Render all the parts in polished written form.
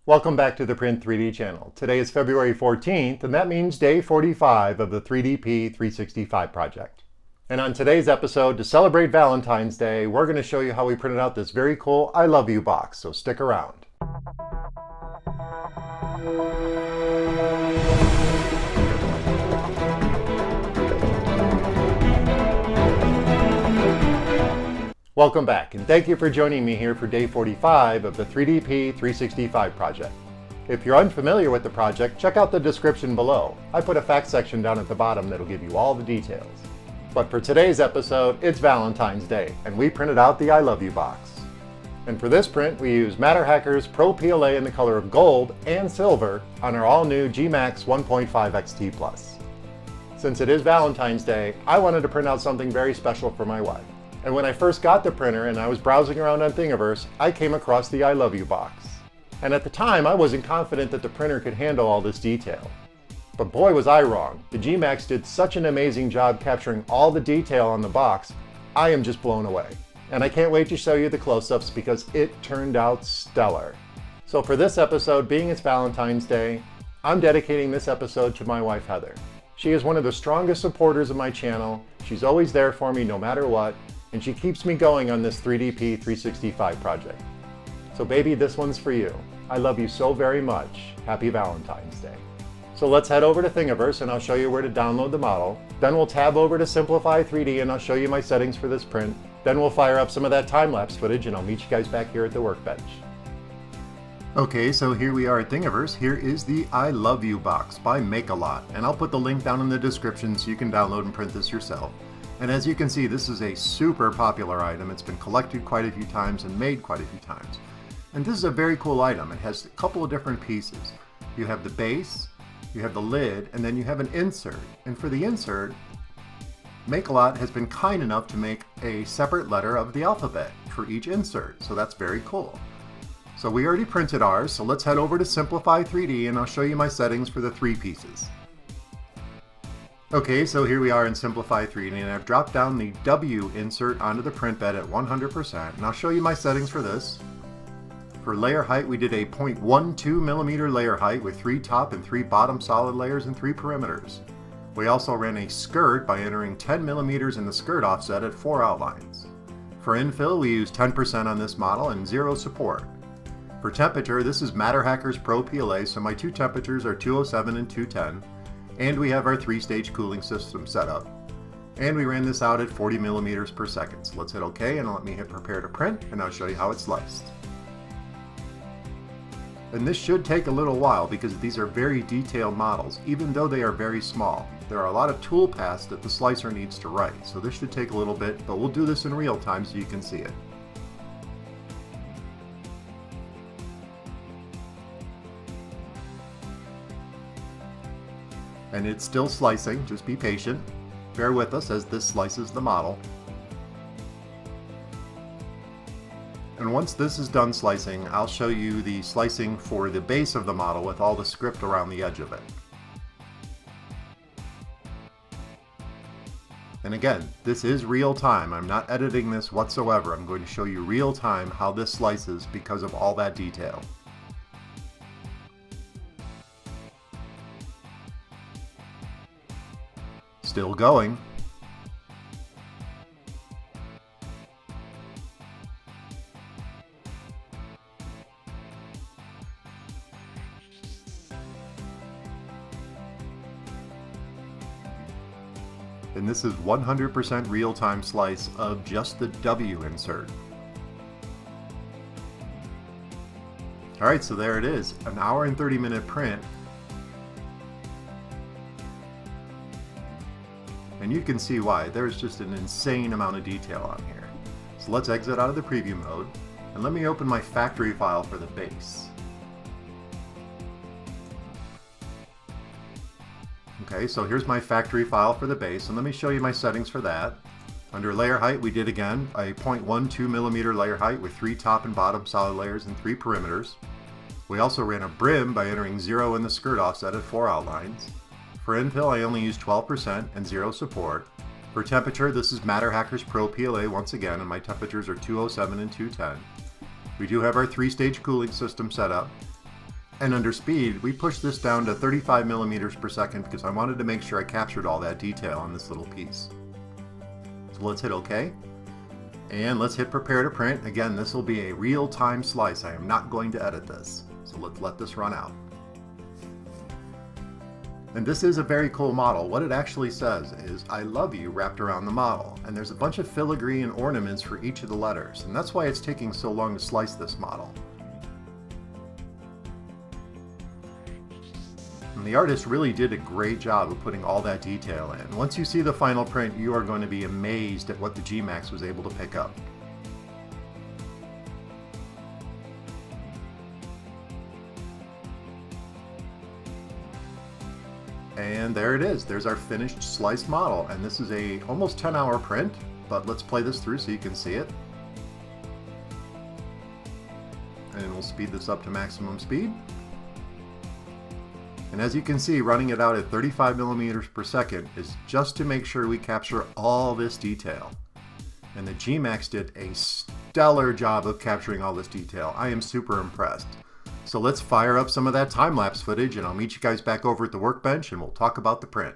Welcome back to the Print 3D channel. Today is February 14th, and that means day 45 of the 3DP 365 project. And on today's episode, to celebrate Valentine's Day, we're going to show you how we printed out this very cool I Love You box, so stick around. Welcome back, and thank you for joining me here for day 45 of the 3DP 365 project. If you're unfamiliar with the project, check out the description below. I put a fact section down at the bottom that'll give you all the details. But for today's episode, it's Valentine's Day, and we printed out the I Love You box. And for this print, we used MatterHackers PRO PLA in the color of gold and silver on our all-new gMax 1.5 XT Plus. Since it is Valentine's Day, I wanted to print out something very special for my wife. And when I first got the printer and I was browsing around on Thingiverse, I came across the I Love You box. And at the time, I wasn't confident that the printer could handle all this detail. But boy was I wrong. The gMax did such an amazing job capturing all the detail on the box, I am just blown away. And I can't wait to show you the close-ups because it turned out stellar. So for this episode, being it's Valentine's Day, I'm dedicating this episode to my wife Heather. She is one of the strongest supporters of my channel. She's always there for me no matter what. And she keeps me going on this 3DP 365 project. So baby, this one's for you. I love you so very much. Happy Valentine's Day. So let's head over to Thingiverse and I'll show you where to download the model. Then we'll tab over to Simplify 3D and I'll show you my settings for this print. Then we'll fire up some of that time-lapse footage and I'll meet you guys back here at the workbench. Okay, so here we are at Thingiverse. Here is the I Love You box by MakeALot. And I'll put the link down in the description so you can download and print this yourself. And as you can see, this is a super popular item. It's been collected quite a few times and made quite a few times. And this is a very cool item. It has a couple of different pieces. You have the base, you have the lid, and then you have an insert. And for the insert, MakeALot has been kind enough to make a separate letter of the alphabet for each insert. So that's very cool. So we already printed ours, so let's head over to Simplify 3D and I'll show you my settings for the three pieces. Okay, so here we are in Simplify 3D and I've dropped down the W insert onto the print bed at 100%, and I'll show you my settings for this. For layer height, we did a 0.12 millimeter layer height with 3 top and 3 bottom solid layers and 3 perimeters. We also ran a skirt by entering 10 millimeters in the skirt offset at 4 outlines. For infill, we used 10% on this model and 0 support. For temperature, this is MatterHackers PRO PLA, so my two temperatures are 207 and 210. And we have our 3-stage cooling system set up. And we ran this out at 40 millimeters per second. So let's hit OK and let me hit prepare to print and I'll show you how it's sliced. And this should take a little while because these are very detailed models, even though they are very small. There are a lot of tool paths that the slicer needs to write, so this should take a little bit, but we'll do this in real time so you can see it. And it's still slicing, just be patient. Bear with us as this slices the model. And once this is done slicing, I'll show you the slicing for the base of the model with all the script around the edge of it. And again, this is real time. I'm not editing this whatsoever. I'm going to show you real time how this slices because of all that detail. Still going. And this is 100% real-time slice of just the W insert. Alright, so there it is, an hour and 30-minute print. And you can see why. There's just an insane amount of detail on here. So let's exit out of the preview mode and let me open my factory file for the base. Okay, so here's my factory file for the base, and let me show you my settings for that. Under layer height, we did again a 0.12 millimeter layer height with 3 top and bottom solid layers and 3 perimeters. We also ran a brim by entering 0 in the skirt offset at 4 outlines. For infill, I only used 12% and 0 support. For temperature, this is MatterHackers PRO PLA once again, and my temperatures are 207 and 210. We do have our 3-stage cooling system set up. And under speed, we pushed this down to 35 millimeters per second because I wanted to make sure I captured all that detail on this little piece. So let's hit OK. And let's hit prepare to print. Again, this will be a real-time slice. I am not going to edit this. So let's let this run out. And this is a very cool model. What it actually says is, I love you wrapped around the model. And there's a bunch of filigree and ornaments for each of the letters. And that's why it's taking so long to slice this model. And the artist really did a great job of putting all that detail in. Once you see the final print, you are going to be amazed at what the gMax was able to pick up. And there it is. There's our finished sliced model. And this is a almost 10-hour print, but let's play this through so you can see it. And we'll speed this up to maximum speed. And as you can see, running it out at 35 millimeters per second is just to make sure we capture all this detail. And the gMax did a stellar job of capturing all this detail. I am super impressed. So let's fire up some of that time-lapse footage and I'll meet you guys back over at the workbench and we'll talk about the print.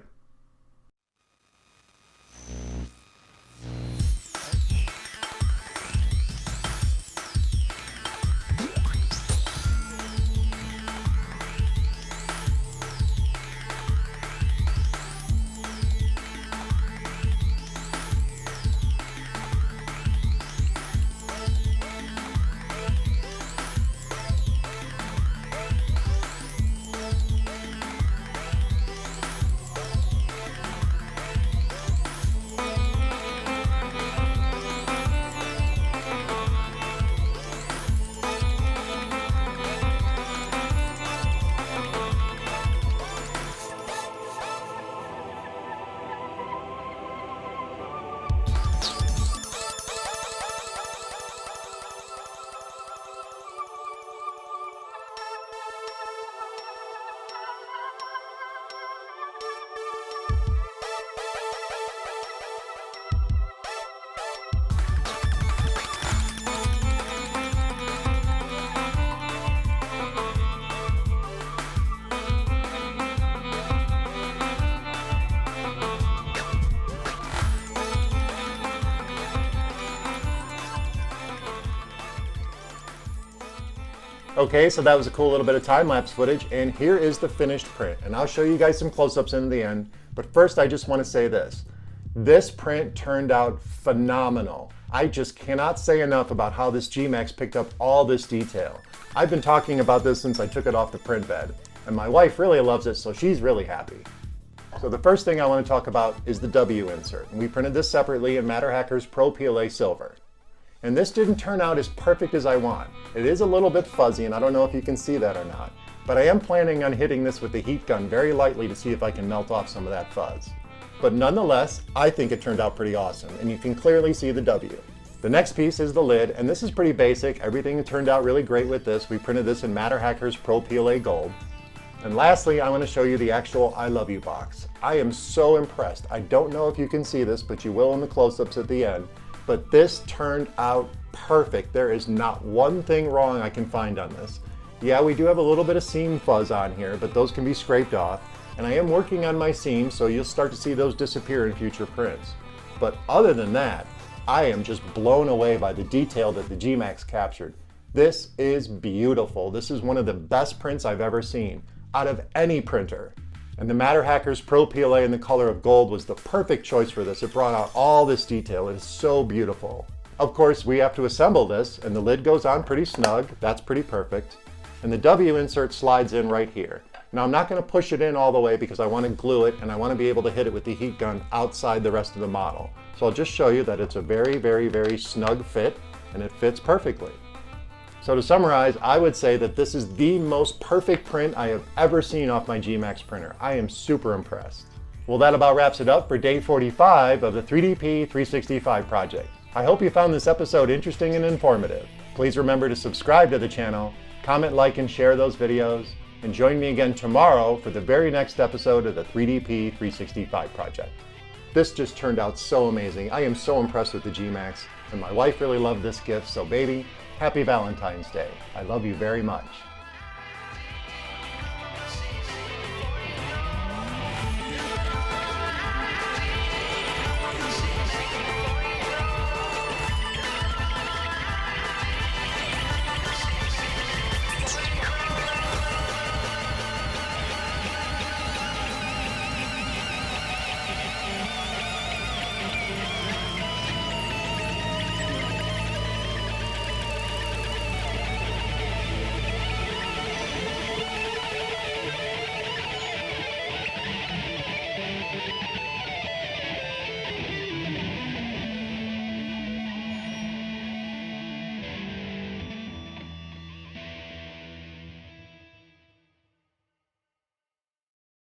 Okay, so that was a cool little bit of time-lapse footage, and here is the finished print. And I'll show you guys some close-ups in the end, but first I just want to say this. This print turned out phenomenal. I just cannot say enough about how this gMax picked up all this detail. I've been talking about this since I took it off the print bed, and my wife really loves it, so she's really happy. So the first thing I want to talk about is the W insert. And we printed this separately in MatterHackers PRO PLA Silver. And this didn't turn out as perfect as I want. It is a little bit fuzzy, and I don't know if you can see that or not, but I am planning on hitting this with the heat gun very lightly to see if I can melt off some of that fuzz. But nonetheless, I think it turned out pretty awesome, and you can clearly see the W. The next piece is the lid, and this is pretty basic. Everything turned out really great with this. We printed this in MatterHackers PRO PLA Gold. And lastly, I want to show you the actual I Love You box. I am so impressed. I don't know if you can see this, but you will in the close-ups at the end. But this turned out perfect. There is not one thing wrong I can find on this. Yeah, we do have a little bit of seam fuzz on here, but those can be scraped off. And I am working on my seams, so you'll start to see those disappear in future prints. But other than that, I am just blown away by the detail that the gMax captured. This is beautiful. This is one of the best prints I've ever seen out of any printer. And the MatterHackers PRO PLA in the color of gold was the perfect choice for this. It brought out all this detail. It is so beautiful. Of course, we have to assemble this, and the lid goes on pretty snug. That's pretty perfect. And the W insert slides in right here. Now I'm not going to push it in all the way because I want to glue it and I want to be able to hit it with the heat gun outside the rest of the model. So I'll just show you that it's a very, very, very snug fit, and it fits perfectly. So to summarize, I would say that this is the most perfect print I have ever seen off my gMax printer. I am super impressed. Well, that about wraps it up for day 45 of the 3DP 365 project. I hope you found this episode interesting and informative. Please remember to subscribe to the channel, comment, like, and share those videos, and join me again tomorrow for the very next episode of the 3DP 365 project. This just turned out so amazing. I am so impressed with the gMax, and my wife really loved this gift, so baby, happy Valentine's Day. I love you very much.